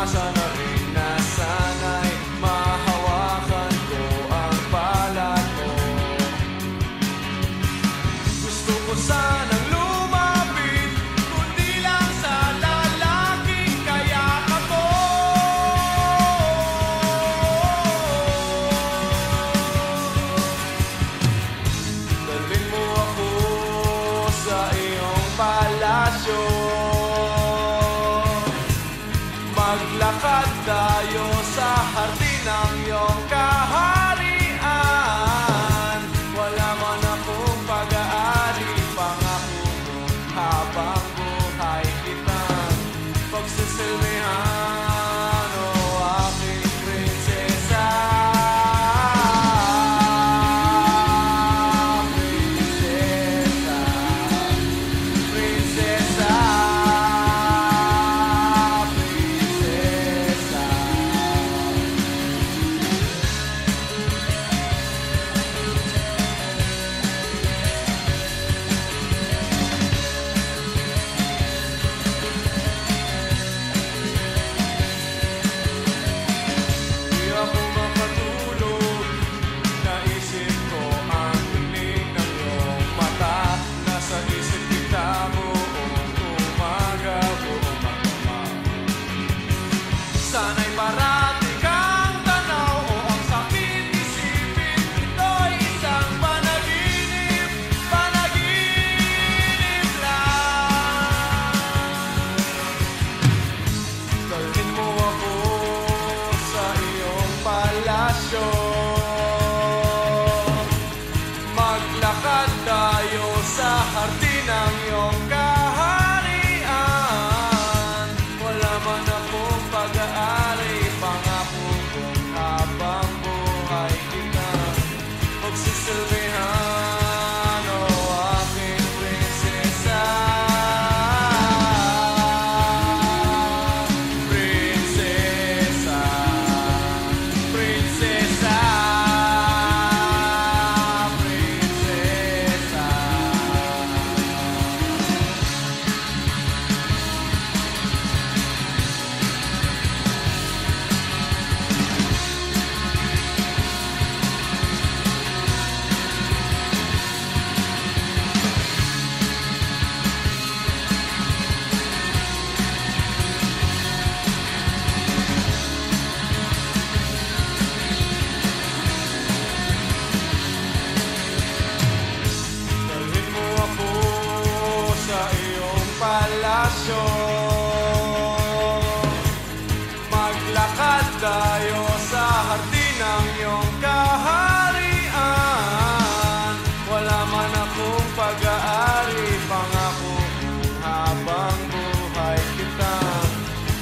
umasa na rin na sana'y mahawakan ko ang palad mo. Gusto ko sanang lumapit, kundi lang sa lalaking kayakap mo. Dalhin mo ako sa iyong palasyo, maglakad tayo sa hardin ng iyong kaharian. Wala man akong pag-aari, pangako ko habang buhay kitang pagsisilbihan, o aking prinsesa. Prinsesa, prinsesa, di ako makatulog, naisip ko ang tinig ng iyong mata. Nasa isip kita buong umaga, buong magdamag. Sana'y parati kang tanaw, o ang sakit isipin, ito'y isang panaginip, panaginip lang. Dalhin mo ako sa iyong palasyo, maglakad tayo sa hardin ng iyong kaharian. Wala man akong pag-aari, pangako kong habang buhay kitang pagsisilbihan, o aking prinsesa. Prinsesa, prinsesa, prinsesa. Dalhin mo ako sa iyong palasyo, maglakad tayo sa hardin ng iyong kaharian. Wala man akong pag-aari, pangako kong habang buhay kitang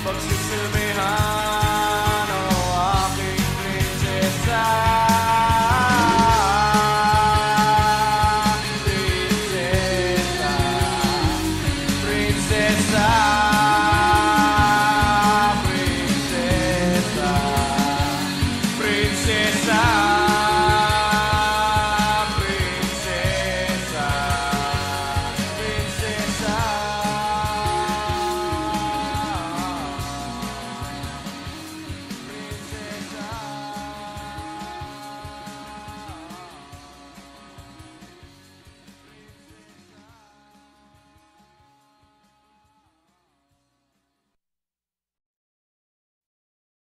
pagsisilbihan.